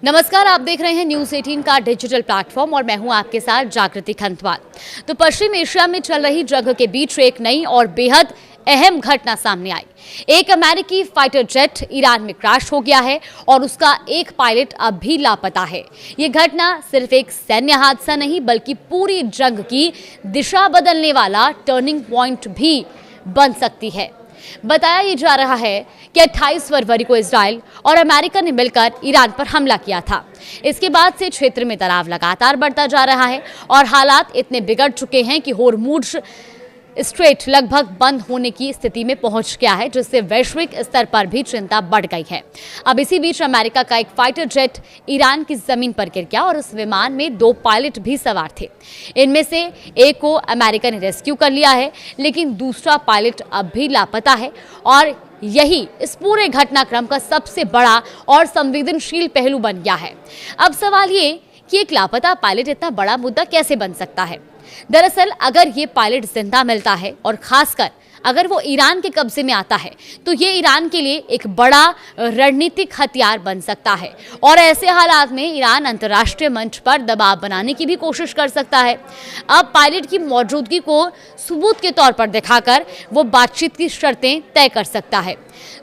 नमस्कार, आप देख रहे हैं न्यूज़ 18 का डिजिटल प्लेटफॉर्म और मैं हूं आपके साथ जागृति खंतवाल। तो पश्चिम एशिया में चल रही जंग के बीच एक नई और बेहद अहम घटना सामने आई। एक अमेरिकी फाइटर जेट ईरान में क्रैश हो गया है और उसका एक पायलट अब भी लापता है। ये घटना सिर्फ एक सैन्य हादसा नहीं बल्कि पूरी जंग की दिशा बदलने वाला टर्निंग पॉइंट भी बन सकती है। बताया ये जा रहा है कि 28 फरवरी को इजराइल और अमेरिका ने मिलकर ईरान पर हमला किया था। इसके बाद से क्षेत्र में तनाव लगातार बढ़ता जा रहा है और हालात इतने बिगड़ चुके हैं कि होर्मुज स्ट्रेट लगभग बंद होने की स्थिति में पहुंच गया है, जिससे वैश्विक स्तर पर भी चिंता बढ़ गई है। अब इसी बीच अमेरिका का एक फाइटर जेट ईरान की जमीन पर गिर गया और उस विमान में 2 पायलट भी सवार थे। इनमें से एक को अमेरिका ने रेस्क्यू कर लिया है, लेकिन दूसरा पायलट अब भी लापता है और यही इस पूरे घटनाक्रम का सबसे बड़ा और संवेदनशील पहलू बन गया है। अब सवाल ये कि एक लापता पायलट इतना बड़ा मुद्दा कैसे बन सकता है। दरअसल अगर ये पायलट जिंदा मिलता है और खासकर अगर वो ईरान के कब्जे में आता है तो ये ईरान के लिए एक बड़ा रणनीतिक हथियार बन सकता है और ऐसे हालात में ईरान अंतर्राष्ट्रीय मंच पर दबाव बनाने की भी कोशिश कर सकता है। अब पायलट की मौजूदगी को सबूत के तौर पर दिखाकर वो बातचीत की शर्तें तय कर सकता है।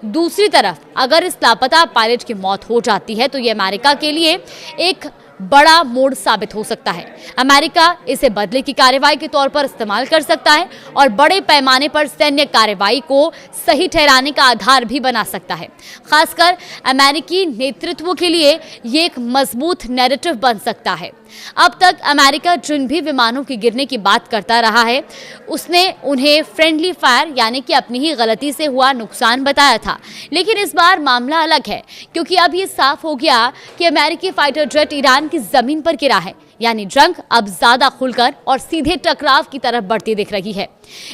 दूसरी तरफ अगर इस लापता पायलट की मौत हो जाती है तो ये अमेरिका के लिए एक बड़ा मोड़ साबित हो सकता है। अमेरिका इसे बदले की कार्रवाई के तौर पर इस्तेमाल कर सकता है और बड़े पैमाने पर सैन्य कार्रवाई को सही ठहराने का आधार भी बना सकता है। खासकर अमेरिकी नेतृत्व के लिए ये एक मजबूत नैरेटिव बन सकता है। अब तक अमेरिका जिन भी विमानों की गिरने की बात करता रहा है उसने उन्हें फ्रेंडली फायर यानी कि अपनी ही गलती से हुआ नुकसान बताया था, लेकिन इस बार मामला अलग है क्योंकि अब ये साफ हो गया कि अमेरिकी फाइटर जेट ईरान की जमीन पर गिरा है। यानी जंग अब ज्यादा खुलकर और सीधे टकराव की तरफ बढ़ती दिख रही है।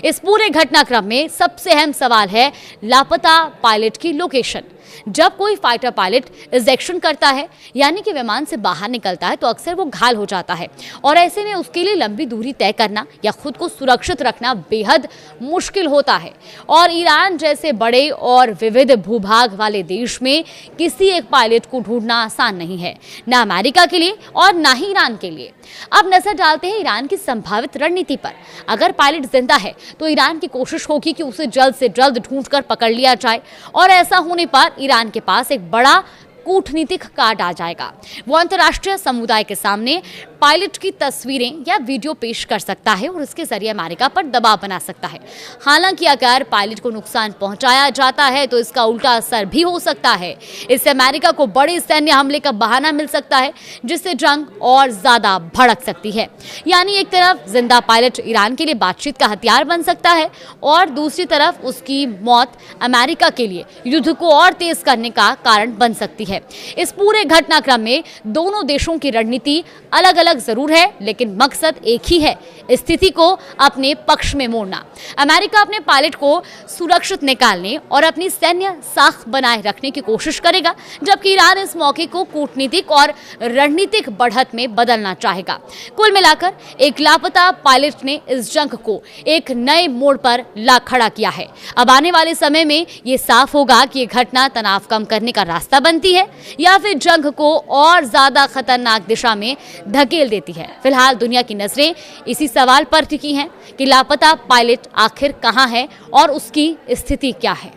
इस पूरे घटनाक्रम में सबसे अहम सवाल है लापता पायलट की लोकेशन। जब कोई फाइटर पायलट इजेक्शन करता है यानी कि विमान से बाहर निकलता है तो अक्सर वो घायल हो जाता है और ऐसे में उसके लिए लंबी दूरी तय करना या खुद को सुरक्षित रखना बेहद मुश्किल होता है। और ईरान जैसे बड़े और विविध भूभाग वाले देश में किसी एक पायलट को ढूंढना आसान नहीं है, ना अमेरिका के लिए और ना ही ईरान के लिए। अब नजर डालते हैं ईरान की संभावित रणनीति पर। अगर पायलट जिंदा है तो ईरान की कोशिश होगी कि उसे जल्द से जल्द ढूंढकर पकड़ लिया जाए और ऐसा होने पर ईरान के पास एक बड़ा कूटनीतिक कार्ड आ जाएगा। वो अंतर्राष्ट्रीय समुदाय के सामने पायलट की तस्वीरें या वीडियो पेश कर सकता है और इसके जरिए अमेरिका पर दबाव बना सकता है। हालांकि अगर पायलट को नुकसान पहुंचाया जाता है तो इसका उल्टा असर भी हो सकता है। इससे अमेरिका को बड़े सैन्य हमले का बहाना मिल सकता है जिससे जंग और ज्यादा भड़क सकती है। यानी एक तरफ जिंदा पायलट ईरान के लिए बातचीत का हथियार बन सकता है और दूसरी तरफ उसकी मौत अमेरिका के लिए युद्ध को और तेज करने का कारण बन सकती है। इस पूरे घटनाक्रम में दोनों देशों की रणनीति अलग अलग जरूर है, लेकिन मकसद एक ही है, स्थिति को अपने पक्ष में मोड़ना। अमेरिका अपने पायलट को सुरक्षित निकालने और अपनी सैन्य साख बनाए रखने की कोशिश करेगा, जबकि ईरान इस मौके को कूटनीतिक और रणनीतिक बढ़त में बदलना चाहेगा। कुल मिलाकर एक लापता पायलट ने इस जंग को एक नए मोड़ पर ला खड़ा किया है। अब आने वाले समय में ये साफ होगा कि ये घटना तनाव कम करने का रास्ता बनती है या फिर जंग को और ज्यादा खतरनाक दिशा में धकेल देती है। फिलहाल दुनिया की नजरें इसी सवाल पर टिकी हैं कि लापता पायलट आखिर कहां है और उसकी स्थिति क्या है।